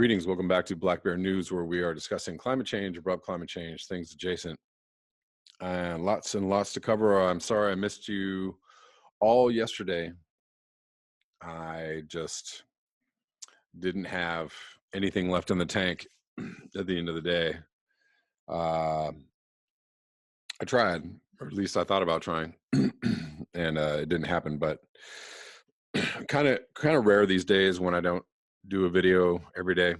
Greetings. Welcome back to Black Bear News, where we are discussing climate change, abrupt climate change, things adjacent, and lots to cover. I'm sorry I missed you all yesterday. I just didn't have anything left in the tank at the end of the day. I tried, or at least I thought about trying, and it didn't happen. But kind of rare these days when I don't do a video every day.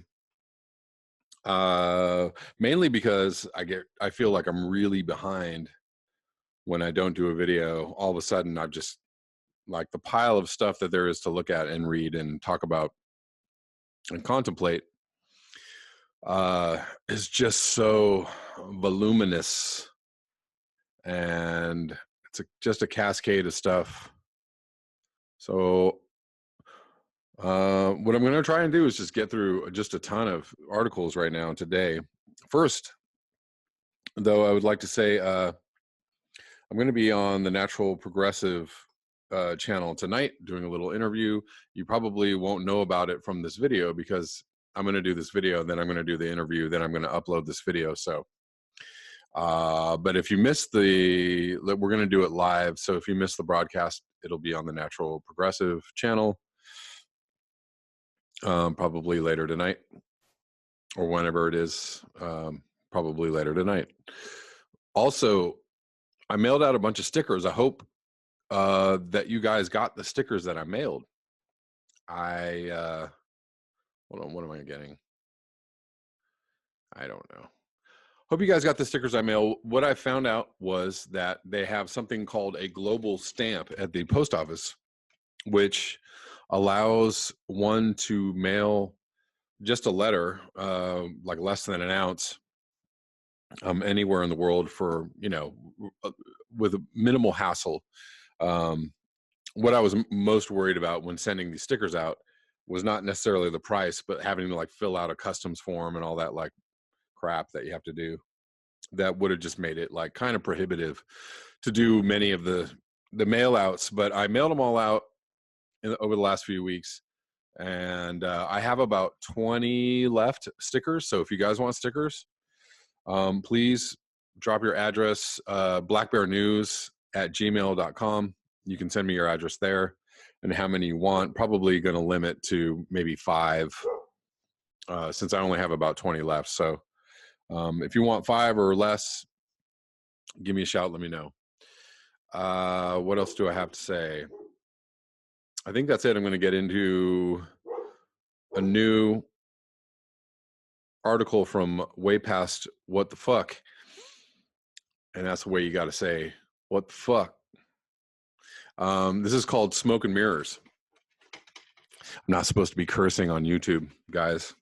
Mainly because I feel like I'm really behind when I don't do a video. All of a sudden, I've just like the pile of stuff that there is to look at and read and talk about and contemplate is just so voluminous, and it's just a cascade of stuff. So what I'm going to try and do is just get through just a ton of articles right now today. First, though, I would like to say I'm going to be on the Natural Progressive channel tonight doing a little interview. You probably won't know about it from this video because I'm going to do this video, then I'm going to do the interview, then I'm going to upload this video. So, but if you missed we're going to do it live. So if you missed the broadcast, it'll be on the Natural Progressive channel, probably later tonight or whenever it is, probably later tonight. Also, I mailed out a bunch of stickers. I hope that you guys got the stickers that I mailed. Hold on, what am I getting? I don't know. Hope you guys got the stickers I mailed. What I found out was that they have something called a global stamp at the post office, which allows one to mail just a letter, like less than an ounce, anywhere in the world for, with minimal hassle. What I was most worried about when sending these stickers out was not necessarily the price, but having to like fill out a customs form and all that like crap that you have to do. That would have just made it like kind of prohibitive to do many of the mail outs. But I mailed them all out over the last few weeks, and I have about 20 left stickers. So if you guys want stickers, please drop your address, blackbearnews@gmail.com. You can send me your address there and how many you want. Probably going to limit to maybe 5, since I only have about 20 left. So if you want 5 or less, give me a shout. Let me know. What else do I have to say? I think that's it. I'm going to get into a new article from way past what the fuck. And that's the way you got to say, what the fuck? This is called Smoke and Mirrors. I'm not supposed to be cursing on YouTube, guys.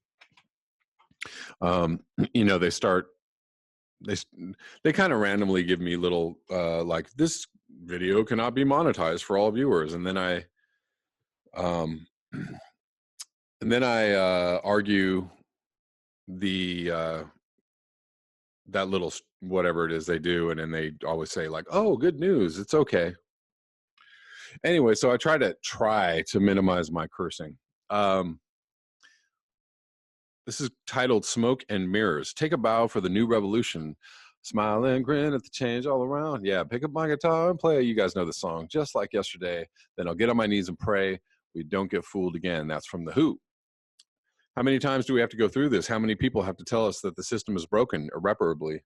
They kind of randomly give me little, like, this video cannot be monetized for all viewers. And then I argue that little whatever it is they do, and then they always say like, oh, good news, it's okay. Anyway, so I try to minimize my cursing. This is titled Smoke and Mirrors. Take a bow for the new revolution. Smile and grin at the change all around. Yeah, pick up my guitar and play. You guys know the song. Just like yesterday, then I'll get on my knees and pray we don't get fooled again. That's from The Who. How many times do we have to go through this? How many people have to tell us that the system is broken irreparably?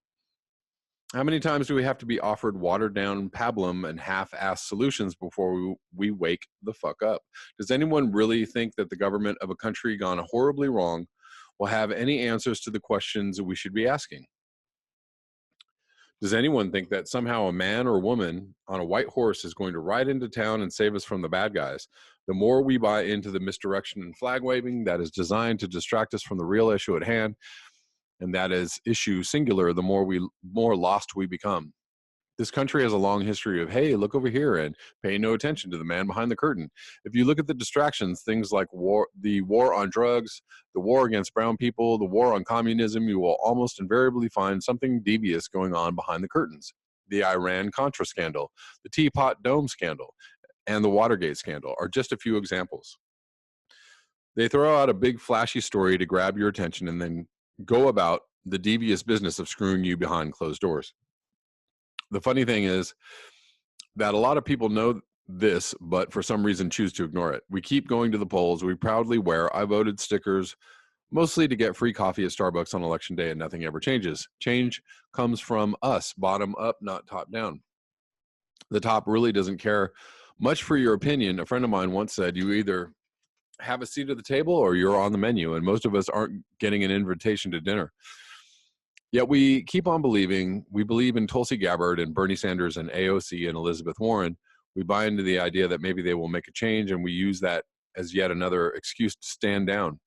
How many times do we have to be offered watered-down pablum and half-assed solutions before we wake the fuck up? Does anyone really think that the government of a country gone horribly wrong will have any answers to the questions we should be asking? Does anyone think that somehow a man or woman on a white horse is going to ride into town and save us from the bad guys? The more we buy into the misdirection and flag waving that is designed to distract us from the real issue at hand, and that is issue singular, the more lost we become. This country has a long history of, hey, look over here, and pay no attention to the man behind the curtain. If you look at the distractions, things like the war on drugs, the war against brown people, the war on communism, you will almost invariably find something devious going on behind the curtains. The Iran-Contra scandal, the Teapot Dome scandal, and the Watergate scandal are just a few examples. They throw out a big flashy story to grab your attention and then go about the devious business of screwing you behind closed doors. The funny thing is that a lot of people know this, but for some reason choose to ignore it. We keep going to the polls. We proudly wear I voted stickers, mostly to get free coffee at Starbucks on election day, and nothing ever changes. Change comes from us, bottom up, not top down. The top really doesn't care much for your opinion. A friend of mine once said, you either have a seat at the table or you're on the menu, and most of us aren't getting an invitation to dinner. Yet we keep on believing. We believe in Tulsi Gabbard and Bernie Sanders and AOC and Elizabeth Warren. We buy into the idea that maybe they will make a change, and we use that as yet another excuse to stand down.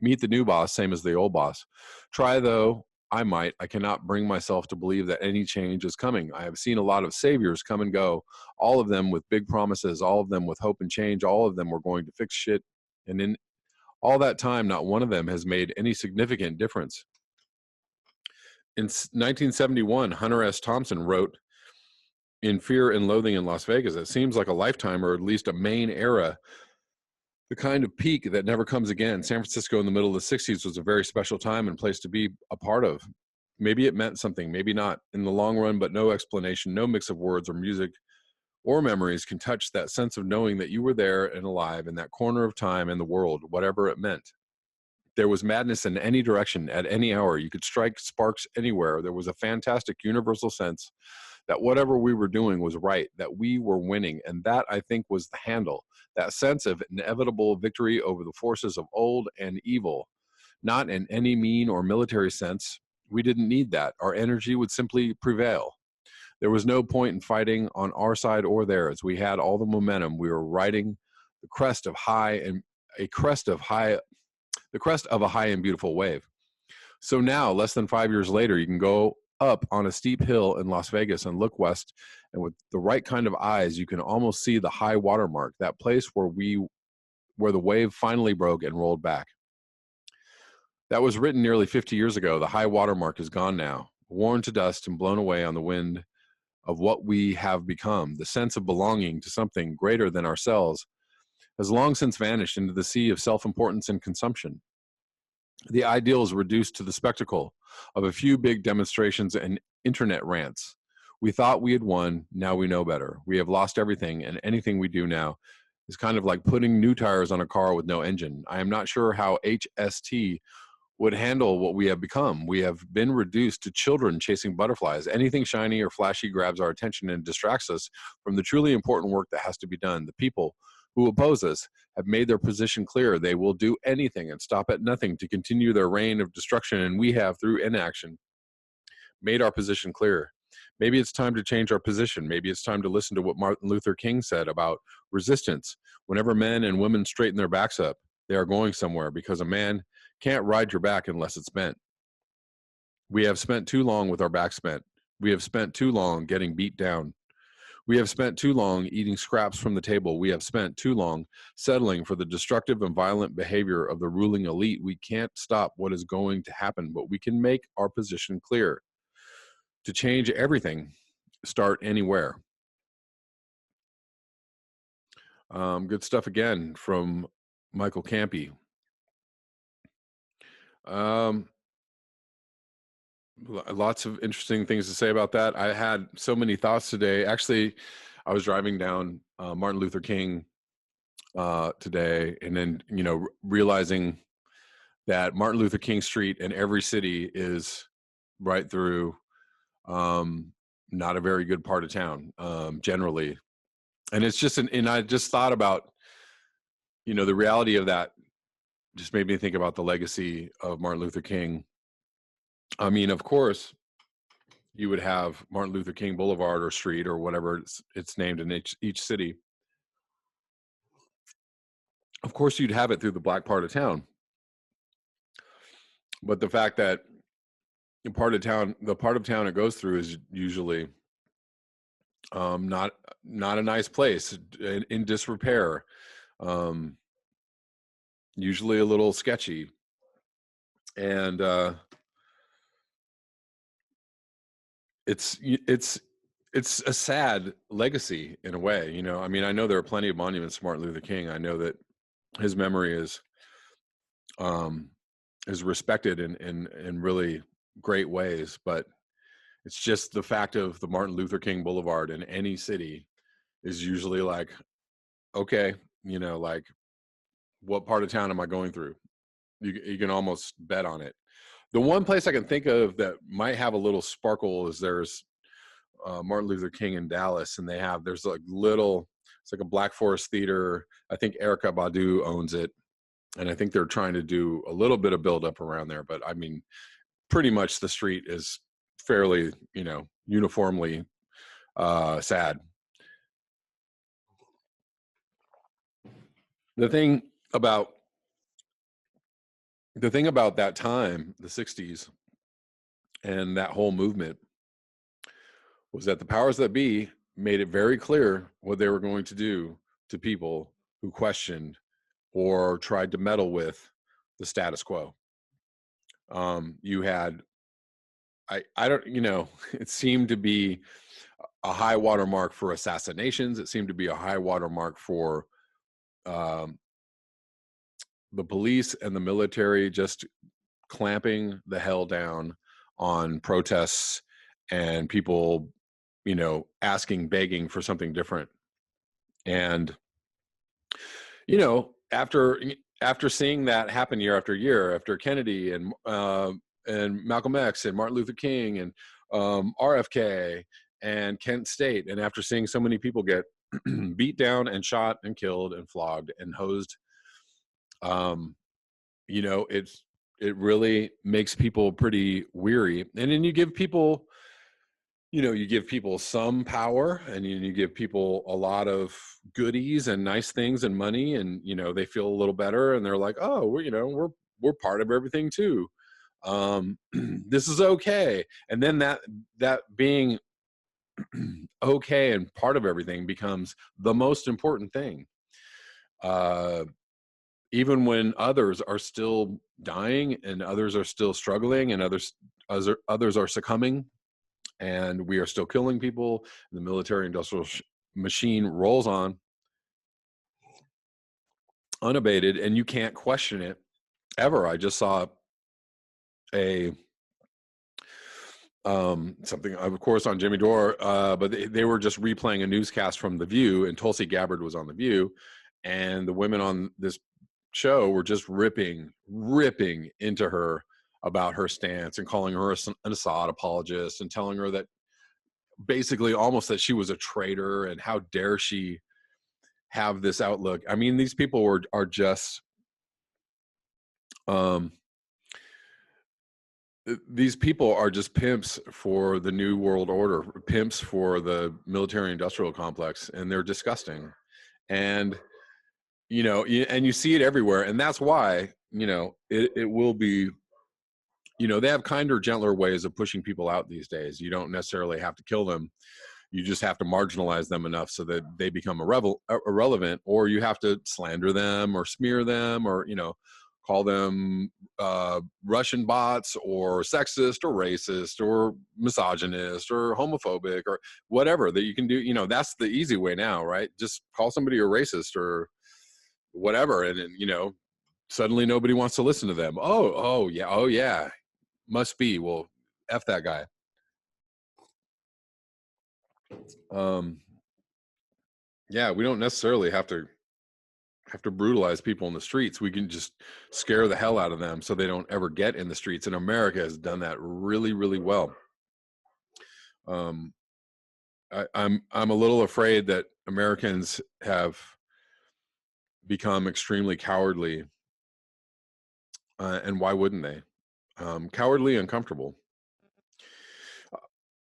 Meet the new boss, same as the old boss. Try, though I might. I cannot bring myself to believe that any change is coming. I have seen a lot of saviors come and go, all of them with big promises, all of them with hope and change, all of them were going to fix shit. And in all that time, not one of them has made any significant difference. In 1971, Hunter S. Thompson wrote in Fear and Loathing in Las Vegas, it seems like a lifetime, or at least a main era, the kind of peak that never comes again. San Francisco in the middle of the 60s was a very special time and place to be a part of. Maybe it meant something, maybe not in the long run, but no explanation, no mix of words or music or memories can touch that sense of knowing that you were there and alive in that corner of time in the world, whatever it meant. There was madness in any direction at any hour. You could strike sparks anywhere. There was a fantastic universal sense that whatever we were doing was right, that we were winning. And that, I think, was the handle, that sense of inevitable victory over the forces of old and evil, not in any mean or military sense. We didn't need that. Our energy would simply prevail. There was no point in fighting on our side or theirs. We had all the momentum. We were riding the crest of a high and beautiful wave. So now, less than 5 years later, you can go up on a steep hill in Las Vegas and look west, and with the right kind of eyes, you can almost see the high water mark, that place where the wave finally broke and rolled back. That was written nearly 50 years ago. The high water mark is gone now, worn to dust and blown away on the wind of what we have become. The sense of belonging to something greater than ourselves has long since vanished into the sea of self-importance and consumption. The ideal is reduced to the spectacle of a few big demonstrations and internet rants. We thought we had won, now we know better. We have lost everything, and anything we do now is kind of like putting new tires on a car with no engine. I am not sure how HST would handle what we have become. We have been reduced to children chasing butterflies. Anything shiny or flashy grabs our attention and distracts us from the truly important work that has to be done. The people who oppose us have made their position clear. They will do anything and stop at nothing to continue their reign of destruction, and we have, through inaction, made our position clear. Maybe it's time to change our position. Maybe it's time to listen to what Martin Luther King said about resistance. Whenever men and women straighten their backs up, they are going somewhere, because a man can't ride your back unless it's bent. We have spent too long with our backs bent. We have spent too long getting beat down. We have spent too long eating scraps from the table. We have spent too long settling for the destructive and violent behavior of the ruling elite. We can't stop what is going to happen, but we can make our position clear. To change everything, start anywhere. Good stuff again from Michael Campy. Lots of interesting things to say about that. I had so many thoughts today. Actually, I was driving down Martin Luther King today, and then realizing that Martin Luther King Street in every city is right through not a very good part of town generally, and it's just and I just thought about the reality of that. Just made me think about the legacy of Martin Luther King. I mean, of course, you would have Martin Luther King Boulevard or Street or whatever it's named in each city. Of course, you'd have it through the black part of town. But the fact that the part of town it goes through is usually not a nice place, in disrepair, usually a little sketchy, and it's a sad legacy in a way. I mean, I know there are plenty of monuments to Martin Luther King. I know that his memory is is respected in really great ways. But it's just the fact of the Martin Luther King Boulevard in any city is usually like, okay, like, what part of town am I going through? You can almost bet on it. The one place I can think of that might have a little sparkle is there's Martin Luther King in Dallas, and there's like it's like a Black Forest Theater. I think Erica Badu owns it, and I think they're trying to do a little bit of build up around there. But I mean, pretty much the street is fairly, uniformly sad. The thing about that time, the 60s, and that whole movement was that the powers that be made it very clear what they were going to do to people who questioned or tried to meddle with the status quo. You had, I don't, it seemed to be a high watermark for assassinations. It seemed to be a high watermark for the police and the military just clamping the hell down on protests and people, asking, begging for something different. And, after seeing that happen year after year, after Kennedy and Malcolm X and Martin Luther King and RFK and Kent State, and after seeing so many people get beat down and shot and killed and flogged and hosed, it really makes people pretty weary. And then you give people some power, and you give people a lot of goodies and nice things and money, and they feel a little better, and they're like, oh, we're part of everything too. This is okay. And then that being okay and part of everything becomes the most important thing. Even when others are still dying and others are still struggling and others are succumbing, and we are still killing people, the military industrial machine rolls on unabated, and you can't question it ever. I just saw something, of course, on Jimmy Dore, but they were just replaying a newscast from The View, and Tulsi Gabbard was on The View, and the women on this show were just ripping into her about her stance and calling her an Assad apologist and telling her that basically almost that she was a traitor and how dare she have this outlook. I mean, these people are just these people are just pimps for the new world order, pimps for the military industrial complex, and they're disgusting. And and you see it everywhere, and that's why it will be, they have kinder, gentler ways of pushing people out these days. You don't necessarily have to kill them. You just have to marginalize them enough so that they become irrelevant, or you have to slander them or smear them, or call them Russian bots or sexist or racist or misogynist or homophobic or whatever that you can do. That's the easy way now, right? Just call somebody a racist or whatever, and suddenly nobody wants to listen to them. Oh yeah, must be. Well, F that guy. Yeah, we don't necessarily have to brutalize people in the streets. We can just scare the hell out of them so they don't ever get in the streets. And America has done that really, really well. I'm a little afraid that Americans have become extremely cowardly, and why wouldn't they? Cowardly and comfortable.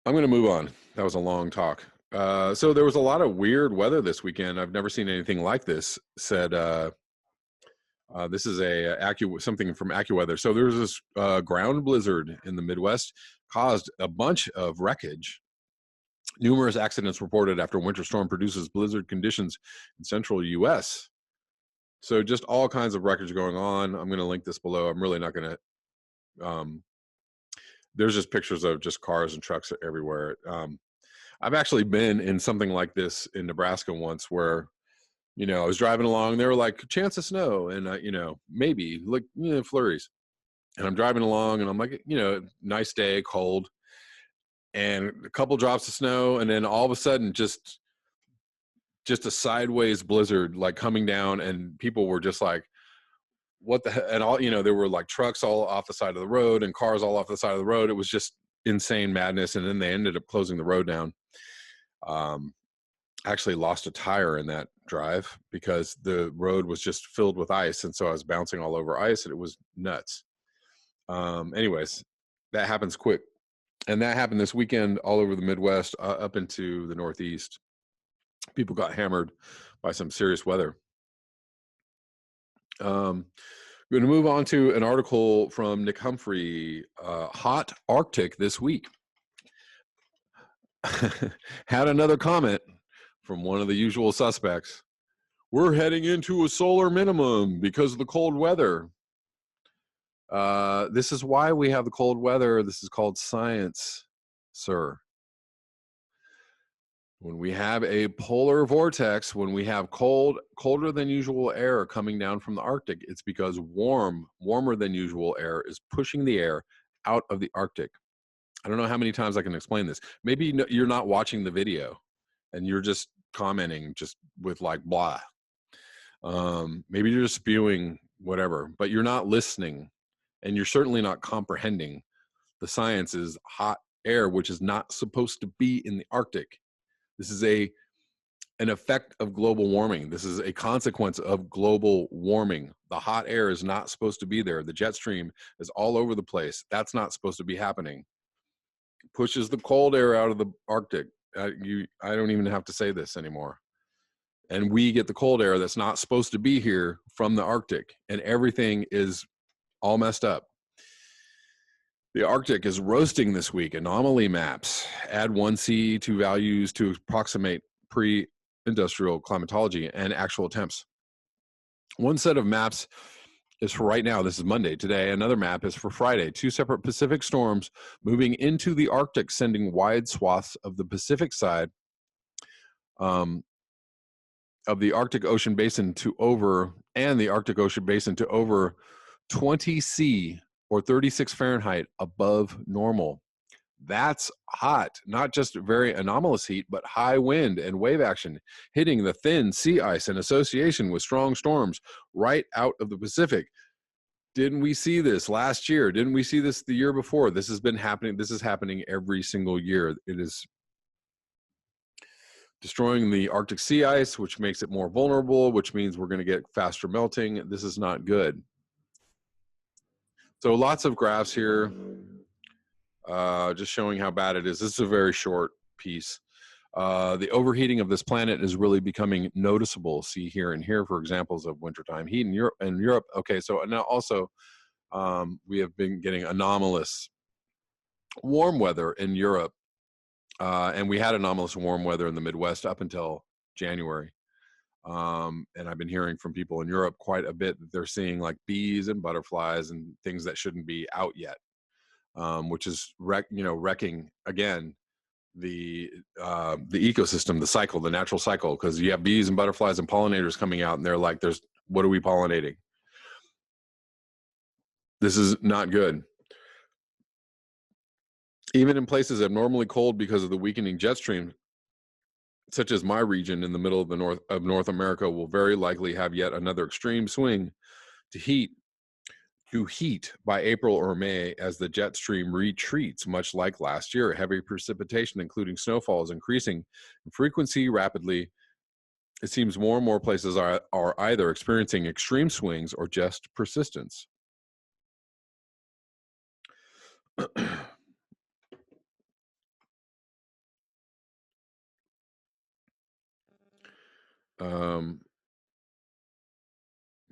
I'm going to move on. That was a long talk. So there was a lot of weird weather this weekend. I've never seen anything like this. Said this is something from AccuWeather. So there was this ground blizzard in the Midwest, caused a bunch of wreckage. Numerous accidents reported after winter storm produces blizzard conditions in central U.S. So just all kinds of wreckage going on. I'm going to link this below. I'm really not going to. There's just pictures of just cars and trucks everywhere. I've actually been in something like this in Nebraska once, where I was driving along. They were like, chance of snow, and maybe like flurries. And I'm driving along, and I'm like, nice day, cold, and a couple drops of snow, and then all of a sudden, just a sideways blizzard like coming down, and people were just like, what the hell? And all, there were like trucks all off the side of the road and cars all off the side of the road. It was just insane madness. And then they ended up closing the road down. Actually lost a tire in that drive because the road was just filled with ice. And so I was bouncing all over ice, and it was nuts. Anyways, that happens quick. And that happened this weekend all over the Midwest, up into the Northeast. People got hammered by some serious weather. We're going to move on to an article from Nick Humphrey, Hot Arctic this week. Had another comment from one of the usual suspects. We're heading into a solar minimum because of the cold weather. This is why we have the cold weather. This is called science, sir. When we have a polar vortex, when we have colder than usual air coming down from the Arctic, it's because warmer than usual air is pushing the air out of the Arctic. I don't know how many times I can explain this. Maybe you're not watching the video and you're just commenting just with like blah. Maybe you're just spewing whatever, but you're not listening, and you're certainly not comprehending the science is hot air, which is not supposed to be in the Arctic. This is an effect of global warming. This is a consequence of global warming. The hot air is not supposed to be there. The jet stream is all over the place. That's not supposed to be happening. It pushes the cold air out of the Arctic. I don't even have to say this anymore. And we get the cold air that's not supposed to be here from the Arctic, and everything is all messed up. The Arctic is roasting this week. Anomaly maps add 1C2 values to approximate pre-industrial climatology and actual temps. One set of maps is for right now. This is Monday today. Another map is for Friday. Two separate Pacific storms moving into the Arctic, sending wide swaths of the Pacific side of the Arctic Ocean basin to over 20 C or 36 Fahrenheit above normal. That's hot, not just very anomalous heat, but high wind and wave action hitting the thin sea ice in association with strong storms right out of the Pacific. Didn't we see this last year? Didn't we see this the year before? This has been happening. This is happening every single year. It is destroying the Arctic sea ice, which makes it more vulnerable, which means we're going to get faster melting. This is not good. So lots of graphs here, just showing how bad it is. This is a very short piece. The overheating of this planet is really becoming noticeable. See here and here for examples of wintertime heat in Europe. Okay, so now also we have been getting anomalous warm weather in Europe, and we had anomalous warm weather in the Midwest up until January. And I've been hearing from people in Europe quite a bit that they're seeing like bees and butterflies and things that shouldn't be out yet, which is wrecking again the ecosystem, the cycle, the natural cycle, because you have bees and butterflies and pollinators coming out, and they're like, what are we pollinating? This is not good. Even in places abnormally cold because of the weakening jet stream, such as my region in the middle of North America, will very likely have yet another extreme swing to heat by April or May as the jet stream retreats, much like last year. Heavy precipitation, including snowfall, is increasing in frequency rapidly. It seems more and more places are either experiencing extreme swings or just persistence.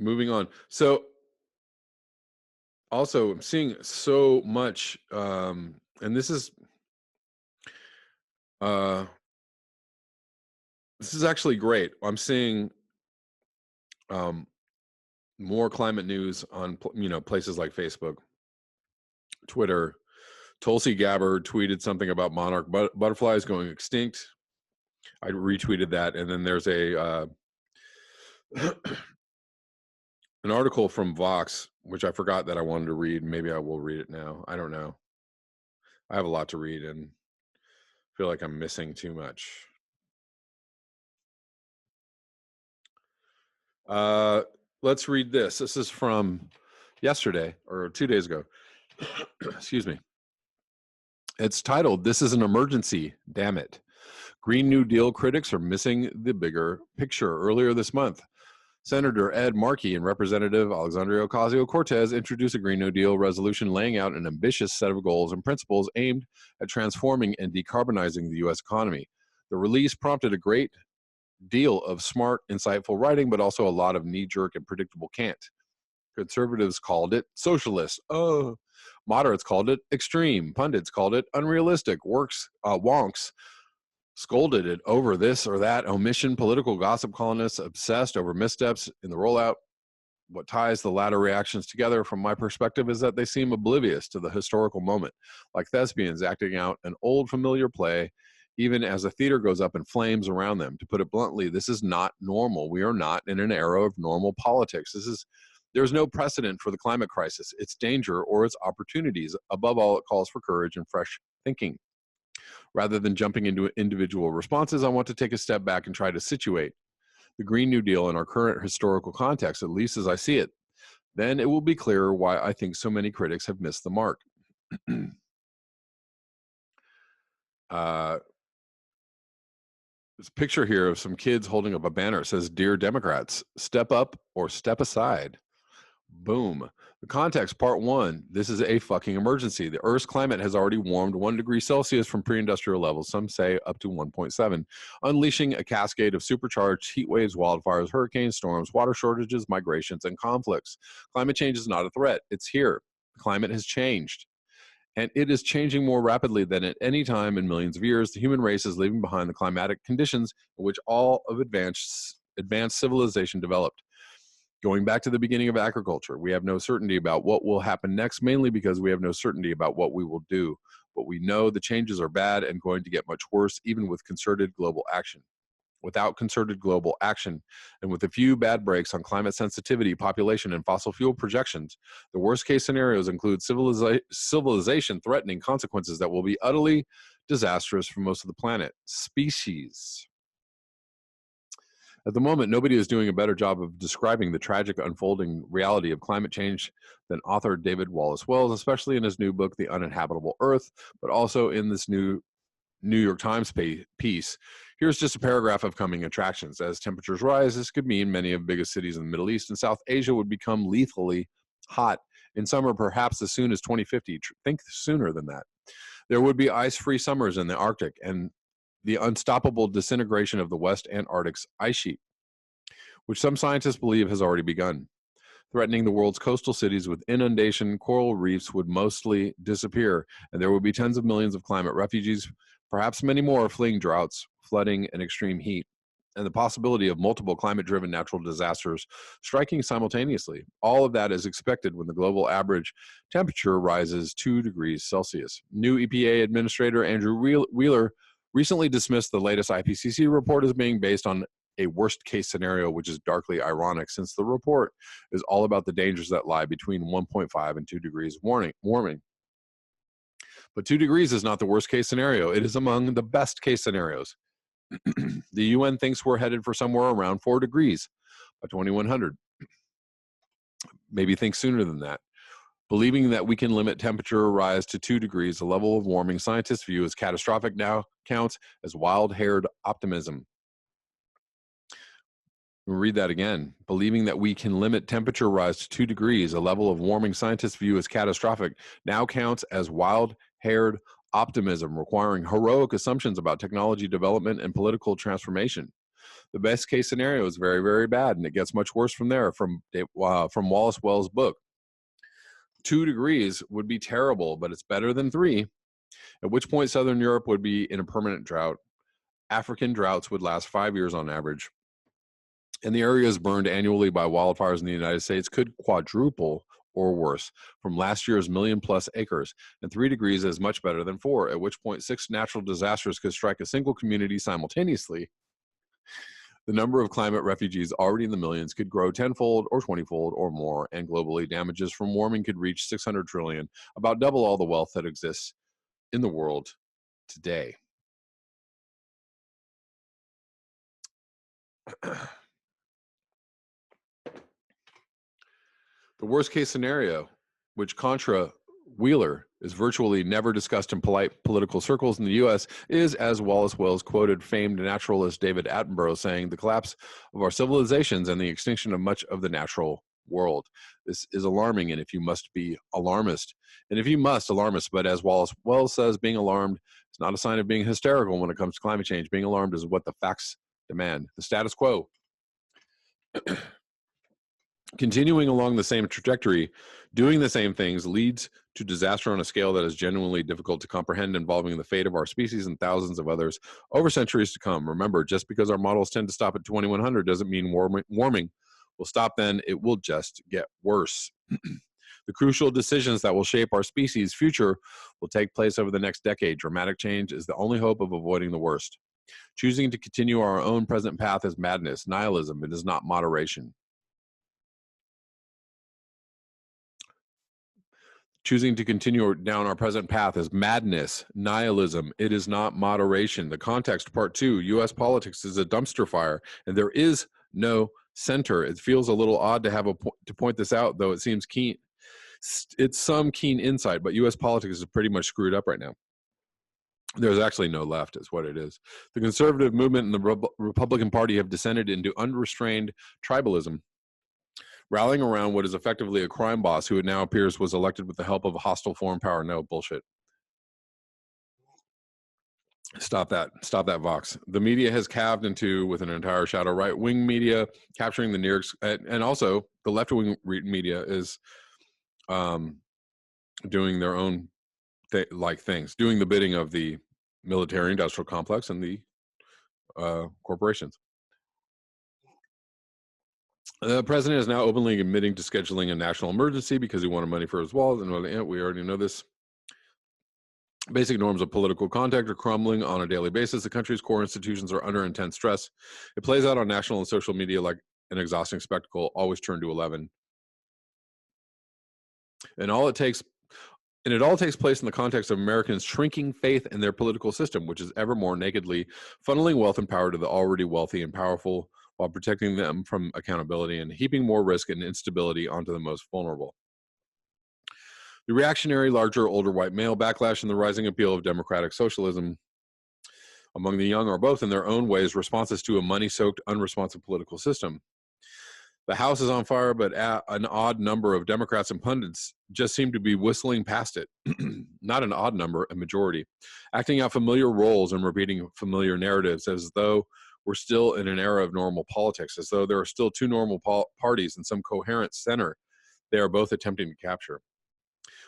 Moving on. So also I'm seeing so much, and this is actually great. I'm seeing more climate news on places like Facebook, Twitter. Tulsi Gabbard tweeted something about monarch butterflies going extinct. I retweeted that, and then there's a An article from Vox, which I forgot that I wanted to read. Maybe I will read it now. I don't know. I have a lot to read and feel like I'm missing too much. Let's read this. This is from yesterday or 2 days ago. Excuse me. It's titled, "This is an Emergency, Damn It." Green New Deal critics are missing the bigger picture. Earlier this month, Senator Ed Markey and Representative Alexandria Ocasio-Cortez introduced a Green New Deal resolution laying out an ambitious set of goals and principles aimed at transforming and decarbonizing the U.S. economy. The release prompted a great deal of smart, insightful writing, but also a lot of knee-jerk and predictable cant. Conservatives called it socialist. Moderates called it extreme. Pundits called it unrealistic. Wonks scolded it over this or that omission. Political gossip columnists obsessed over missteps in the rollout. What ties the latter reactions together, from my perspective, is that they seem oblivious to the historical moment, like thespians acting out an old familiar play, even as the theater goes up in flames around them. To put it bluntly, this is not normal. We are not in an era of normal politics. There's no precedent for the climate crisis, its danger, or its opportunities. Above all, it calls for courage and fresh thinking. Rather than jumping into individual responses, I want to take a step back and try to situate the Green New Deal in our current historical context, at least as I see it. Then it will be clearer why I think so many critics have missed the mark. There's a picture here of some kids holding up a banner. It says, "Dear Democrats, step up or step aside." Boom. The context, part one, this is a fucking emergency. The Earth's climate has already warmed 1 degree Celsius from pre-industrial levels, some say up to 1.7, unleashing a cascade of supercharged heat waves, wildfires, hurricanes, storms, water shortages, migrations, and conflicts. Climate change is not a threat. It's here. The climate has changed. And it is changing more rapidly than at any time in millions of years. The human race is leaving behind the climatic conditions in which all of advanced civilization developed. Going back to the beginning of agriculture, we have no certainty about what will happen next, mainly because we have no certainty about what we will do. But we know the changes are bad and going to get much worse, even with concerted global action. Without concerted global action, and with a few bad breaks on climate sensitivity, population, and fossil fuel projections, the worst case scenarios include civilization threatening consequences that will be utterly disastrous for most of the planet. Species. At the moment, nobody is doing a better job of describing the tragic unfolding reality of climate change than author David Wallace Wells, especially in his new book, The Uninhabitable Earth, but also in this new New York Times piece. Here's just a paragraph of coming attractions. As temperatures rise, this could mean many of the biggest cities in the Middle East and South Asia would become lethally hot in summer, perhaps as soon as 2050. Think sooner than that. There would be ice-free summers in the Arctic and the unstoppable disintegration of the West Antarctic's ice sheet, which some scientists believe has already begun. Threatening the world's coastal cities with inundation, coral reefs would mostly disappear, and there would be tens of millions of climate refugees, perhaps many more, fleeing droughts, flooding, and extreme heat, and the possibility of multiple climate-driven natural disasters striking simultaneously. All of that is expected when the global average temperature rises 2 degrees Celsius. New EPA Administrator Andrew Wheeler recently dismissed the latest IPCC report as being based on a worst-case scenario, which is darkly ironic since the report is all about the dangers that lie between 1.5 and 2 degrees warming. But 2 degrees is not the worst-case scenario. It is among the best-case scenarios. The UN thinks we're headed for somewhere around 4 degrees by 2100. Maybe think sooner than that. Believing that we can limit temperature rise to 2 degrees, a level of warming scientists view as catastrophic, now counts as wild-haired optimism. Read that again. Believing that we can limit temperature rise to 2 degrees, a level of warming scientists view as catastrophic, now counts as wild-haired optimism, requiring heroic assumptions about technology development and political transformation. The best case scenario is very, very bad, and it gets much worse from there, from Wallace Wells' book. 2 degrees would be terrible, but it's better than 3, at which point Southern Europe would be in a permanent drought. African droughts would last 5 years on average. And the areas burned annually by wildfires in the United States could quadruple or worse from last year's million-plus acres. And 3 degrees is much better than 4, at which point 6 natural disasters could strike a single community simultaneously. The number of climate refugees already in the millions could grow tenfold or 20-fold or more, and globally, damages from warming could reach 600 trillion, about double all the wealth that exists in the world today. The worst case scenario, which contra Wheeler is virtually never discussed in polite political circles in the U.S., is, as Wallace Wells quoted famed naturalist David Attenborough saying, the collapse of our civilizations and the extinction of much of the natural world. This is alarming, and if you must be alarmist, but as Wallace Wells says, being alarmed is not a sign of being hysterical when it comes to climate change. Being alarmed is what the facts demand. The status quo. Continuing along the same trajectory, doing the same things leads to disaster on a scale that is genuinely difficult to comprehend, involving the fate of our species and thousands of others over centuries to come. Remember, just because our models tend to stop at 2100 doesn't mean warming will stop then. It will just get worse. The crucial decisions that will shape our species' future will take place over the next decade. Dramatic change is the only hope of avoiding the worst. Choosing to continue our own present path is madness, nihilism. It is not moderation. Choosing to continue down our present path is madness, nihilism. It is not moderation. The context, part 2, U.S. politics is a dumpster fire, and there is no center. It feels a little odd to have to point this out, though it seems keen. It's some keen insight, but U.S. politics is pretty much screwed up right now. There's actually no left, is what it is. The conservative movement and the Republican Party have descended into unrestrained tribalism, rallying around what is effectively a crime boss who it now appears was elected with the help of a hostile foreign power. No, bullshit. Stop that, Vox. The media has calved into, with an entire shadow right-wing media capturing the near, and also the left-wing media is doing their own things, doing the bidding of the military-industrial complex and the corporations. The president is now openly admitting to scheduling a national emergency because he wanted money for his walls, and we already know this. Basic norms of political contact are crumbling on a daily basis. The country's core institutions are under intense stress. It plays out on national and social media like an exhausting spectacle. Always turn to 11. And it all takes place in the context of Americans' shrinking faith in their political system, which is ever more nakedly funneling wealth and power to the already wealthy and powerful, while protecting them from accountability and heaping more risk and instability onto the most vulnerable. The reactionary, larger, older white male backlash and the rising appeal of democratic socialism among the young are both, in their own ways, responses to a money-soaked, unresponsive political system. The House is on fire, but an odd number of Democrats and pundits just seem to be whistling past it. Not an odd number, a majority. Acting out familiar roles and repeating familiar narratives, as though we're still in an era of normal politics, as though there are still two normal parties and some coherent center they are both attempting to capture.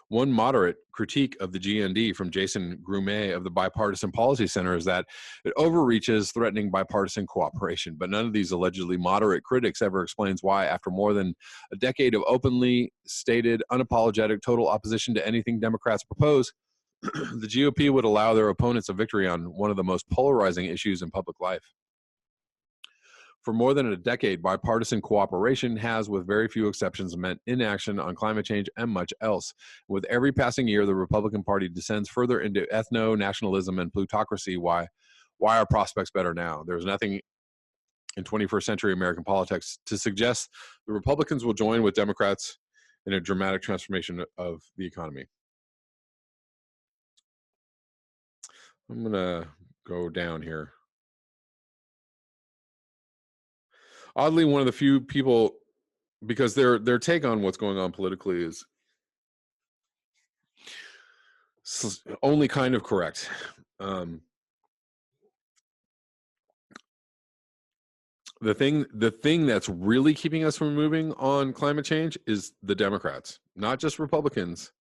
One moderate critique of the GND from Jason Grumet of the Bipartisan Policy Center is that it overreaches, threatening bipartisan cooperation. But none of these allegedly moderate critics ever explains why, after more than a decade of openly stated, unapologetic, total opposition to anything Democrats propose, the GOP would allow their opponents a victory on one of the most polarizing issues in public life. For more than a decade, bipartisan cooperation has, with very few exceptions, meant inaction on climate change and much else. With every passing year, the Republican Party descends further into ethno-nationalism and plutocracy. Why are prospects better now? There's nothing in 21st century American politics to suggest the Republicans will join with Democrats in a dramatic transformation of the economy. I'm going to go down here. Oddly, one of the few people, because their take on what's going on politically is only kind of correct. The thing that's really keeping us from moving on climate change is the Democrats, not just Republicans.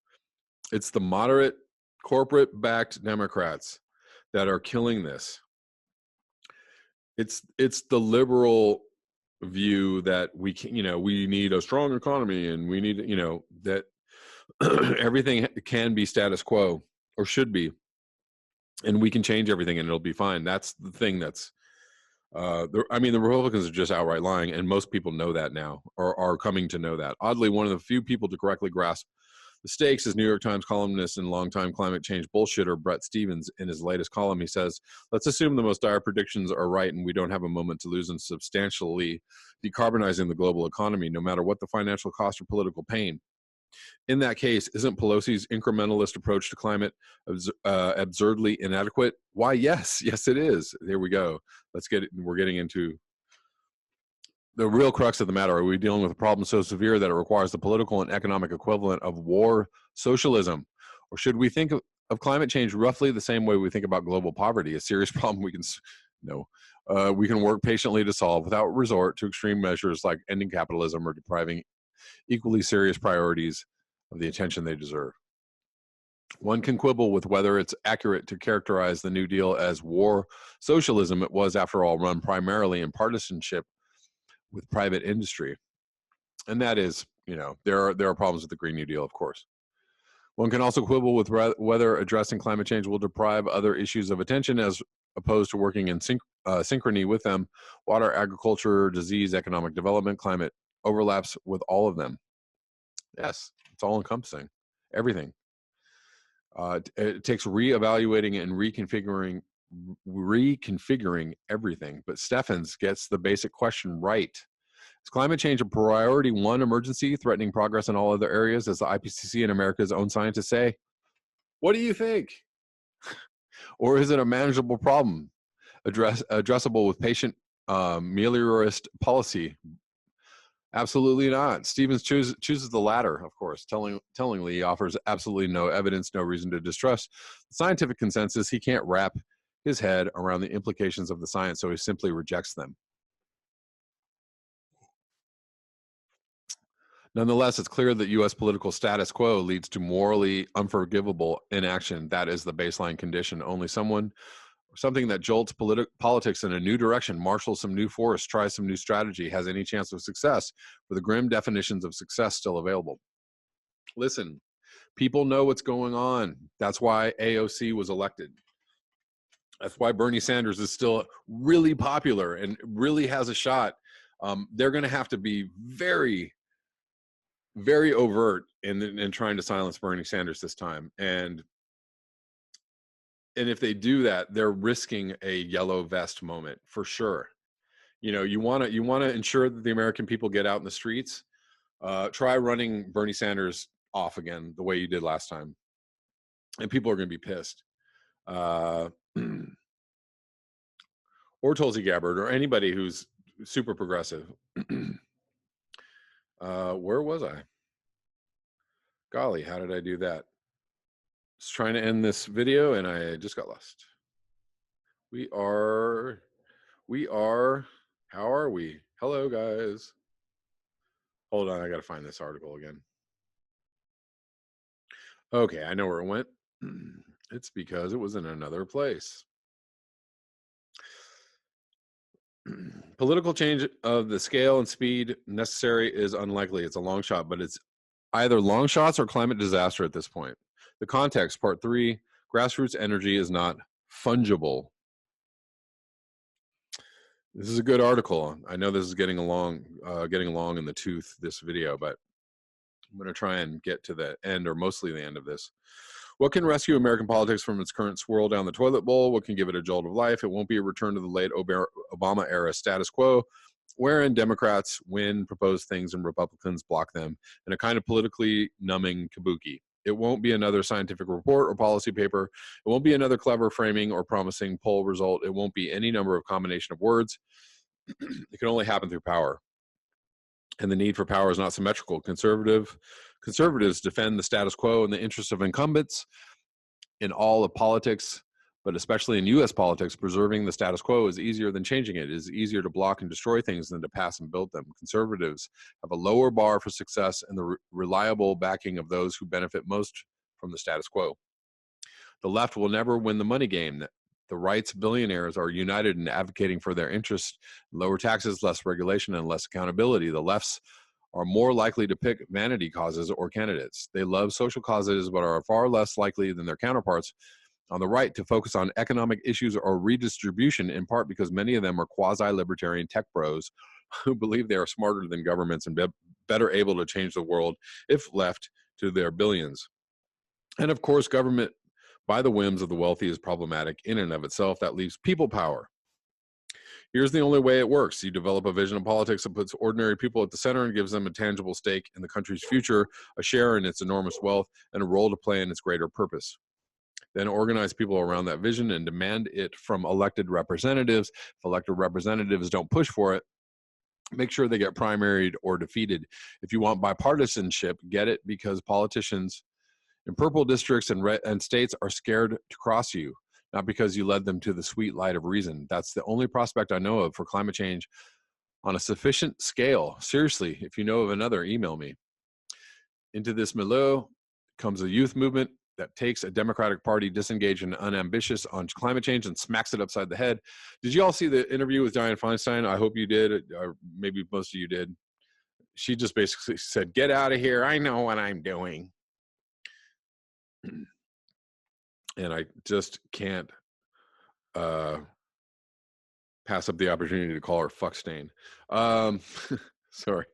It's the moderate, corporate-backed Democrats that are killing this. It's the liberal view that we need a strong economy and we need, that everything can be status quo, or should be, and we can change everything and it'll be fine. That's the thing that's I mean, the Republicans are just outright lying, and most people know that now, or are coming to know that. Oddly, one of the few people to correctly grasp the stakes is New York Times columnist and longtime climate change bullshitter Brett Stevens. In his latest column, he says, let's assume the most dire predictions are right and we don't have a moment to lose in substantially decarbonizing the global economy, no matter what the financial cost or political pain. In that case, isn't Pelosi's incrementalist approach to climate absurdly inadequate? Why, yes. Yes, it is. There we go. We're getting into the real crux of the matter. Are we dealing with a problem so severe that it requires the political and economic equivalent of war socialism? Or should we think of climate change roughly the same way we think about global poverty, a serious problem we can work patiently to solve without resort to extreme measures like ending capitalism or depriving equally serious priorities of the attention they deserve? One can quibble with whether it's accurate to characterize the New Deal as war socialism. It was, after all, run primarily in partisanship with private industry. And that is, there are problems with the Green New Deal, of course. One can also quibble with whether addressing climate change will deprive other issues of attention as opposed to working in synchrony with them. Water, agriculture, disease, economic development, climate overlaps with all of them. Yes, it's all encompassing, everything. It takes reevaluating and reconfiguring everything. But Steffens gets the basic question right. Is climate change a priority one emergency threatening progress in all other areas, as the IPCC and America's own scientists say? What do you think? Or is it a manageable problem, addressable with patient meliorist policy? Absolutely not. Stevens chooses the latter, of course. Tellingly, he offers absolutely no evidence, no reason to distrust the scientific consensus. He can't wrap his head around the implications of the science, so he simply rejects them. Nonetheless, it's clear that U.S. political status quo leads to morally unforgivable inaction. That is the baseline condition. Only something that jolts politics in a new direction, marshals some new force, tries some new strategy, has any chance of success, for the grim definitions of success still available. Listen, people know what's going on. That's why AOC was elected. That's why Bernie Sanders is still really popular and really has a shot. They're going to have to be very, very overt in trying to silence Bernie Sanders this time. And if they do that, they're risking a yellow vest moment for sure. You want to ensure that the American people get out in the streets. Try running Bernie Sanders off again the way you did last time, and people are going to be pissed. Or Tulsi Gabbard, or anybody who's super progressive. Where was I? Golly, how did I do that? Just trying to end this video and I just got lost. We are, how are we? Hello, guys. Hold on, I got to find this article again. Okay, I know where it went. It's because it was in another place. Political change of the scale and speed necessary is unlikely. It's a long shot, but it's either long shots or climate disaster at this point. The context, part 3, grassroots energy is not fungible. This is a good article. I know this is getting along in the tooth, this video, but I'm going to try and get to the end, or mostly the end of this. What can rescue American politics from its current swirl down the toilet bowl? What can give it a jolt of life? It won't be a return to the late Obama-era status quo, wherein Democrats win proposed things and Republicans block them in a kind of politically numbing kabuki. It won't be another scientific report or policy paper. It won't be another clever framing or promising poll result. It won't be any number of combination of words. It can only happen through power. And the need for power is not symmetrical. Conservatives defend the status quo in the interest of incumbents in all of politics, but especially in U.S. politics. Preserving the status quo is easier than changing it. It is easier to block and destroy things than to pass and build them. Conservatives have a lower bar for success and the reliable backing of those who benefit most from the status quo. The left will never win the money game. The right's billionaires are united in advocating for their interests: lower taxes, less regulation, and less accountability. The lefts are more likely to pick vanity causes or candidates. They love social causes, but are far less likely than their counterparts on the right to focus on economic issues or redistribution, in part because many of them are quasi-libertarian tech bros who believe they are smarter than governments and better able to change the world if left to their billions. And of course, government by the whims of the wealthy is problematic in and of itself. That leaves people power. Here's the only way it works. You develop a vision of politics that puts ordinary people at the center and gives them a tangible stake in the country's future, a share in its enormous wealth, and a role to play in its greater purpose. Then organize people around that vision and demand it from elected representatives. If elected representatives don't push for it, make sure they get primaried or defeated. If you want bipartisanship, get it because politicians in purple districts and states are scared to cross you, not because you led them to the sweet light of reason. That's the only prospect I know of for climate change on a sufficient scale. Seriously, if you know of another, email me. Into this milieu comes a youth movement that takes a Democratic Party disengaged and unambitious on climate change and smacks it upside the head. Did you all see the interview with Dianne Feinstein? I hope you did, or maybe most of you did. She just basically said, "Get out of here. I know what I'm doing." And I just can't pass up the opportunity to call her fuckstain. Sorry.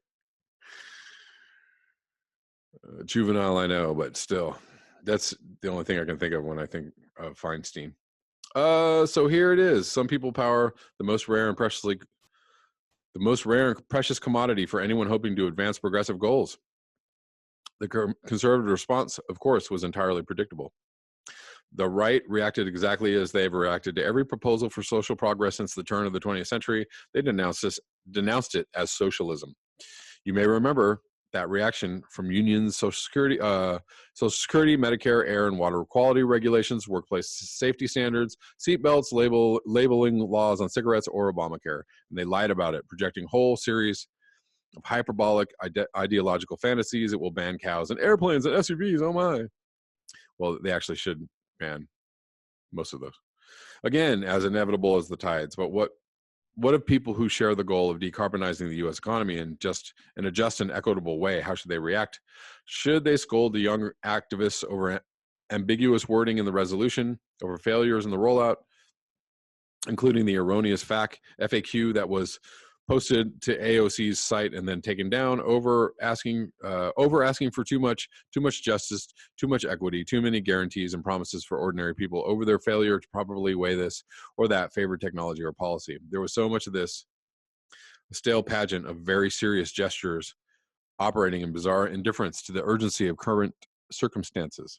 Juvenile, I know, but still, that's the only thing I can think of when I think of Feinstein. So here it is. Some people power the most rare and precious commodity for anyone hoping to advance progressive goals. The conservative response, of course, was entirely predictable. The right reacted exactly as they've reacted to every proposal for social progress since the turn of the 20th century. They denounced it as socialism. You may remember that reaction from unions, Social Security, Medicare, air and water quality regulations, workplace safety standards, seatbelts, labeling laws on cigarettes, or Obamacare. And they lied about it, projecting a whole series of hyperbolic ideological fantasies. It will ban cows and airplanes and SUVs. Oh my. Well, they actually should ban most of those. Again, as inevitable as the tides. But what of people who share the goal of decarbonizing the U.S. economy in a just and equitable way? How should they react? Should they scold the young activists over ambiguous wording in the resolution, over failures in the rollout, including the erroneous FAQ that was posted to AOC's site and then taken down, over asking for too much justice, too much equity, too many guarantees and promises for ordinary people, over their failure to properly weigh this or that favored technology or policy? There was so much of this, a stale pageant of very serious gestures operating in bizarre indifference to the urgency of current circumstances.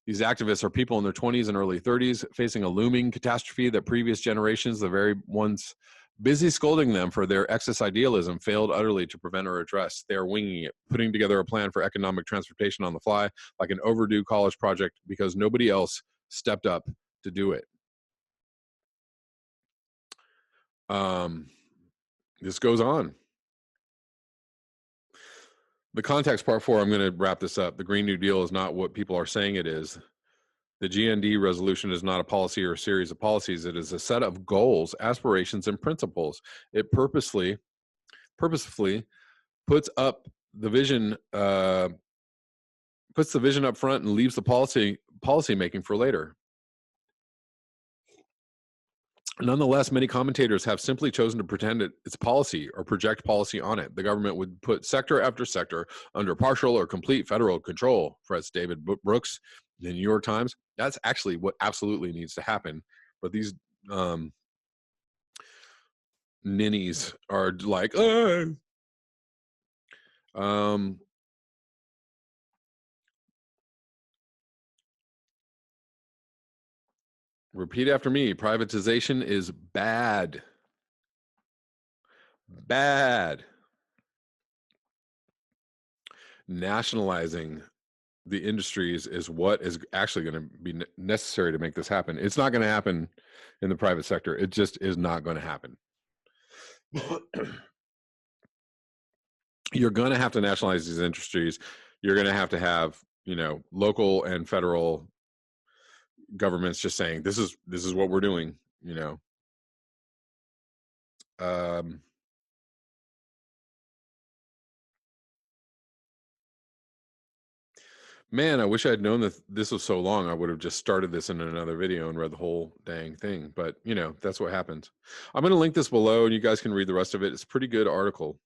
These activists are people in their 20s and early 30s facing a looming catastrophe that previous generations, the very ones busy scolding them for their excess idealism, failed utterly to prevent or address. They are winging it, putting together a plan for economic transportation on the fly, like an overdue college project, because nobody else stepped up to do it. This goes on. The context, part 4, I'm going to wrap this up. The Green New Deal is not what people are saying it is. The GND resolution is not a policy or a series of policies. It is a set of goals, aspirations, and principles. It purposefully puts up the vision, puts the vision up front and leaves the policy making for later. Nonetheless, many commentators have simply chosen to pretend it's policy or project policy on it. The government would put sector after sector under partial or complete federal control, writes David Brooks in the New York Times. That's actually what absolutely needs to happen. But these ninnies are like, repeat after me. Privatization is bad. Bad. Nationalizing the industries is what is actually going to be necessary to make this happen. It's not going to happen in the private sector. It just is not going to happen. You're going to have to nationalize these industries. You're going to have, local and federal governments just saying, this is what we're doing, Man, I wish I had known that this was so long. I would have just started this in another video and read the whole dang thing. But, that's what happens. I'm going to link this below and you guys can read the rest of it. It's a pretty good article.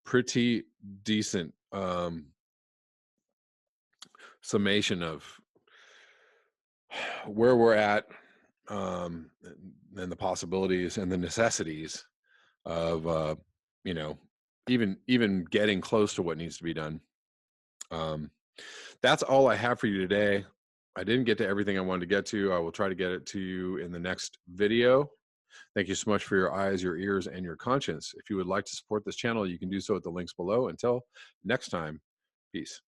Pretty decent summation of where we're at, and the possibilities and the necessities of even getting close to what needs to be done. That's all I have for you today. I didn't get to everything I wanted to get to. I will try to get it to you in the next video. Thank you so much for your eyes, your ears, and your conscience. If you would like to support this channel, you can do so at the links below. Until next time, peace.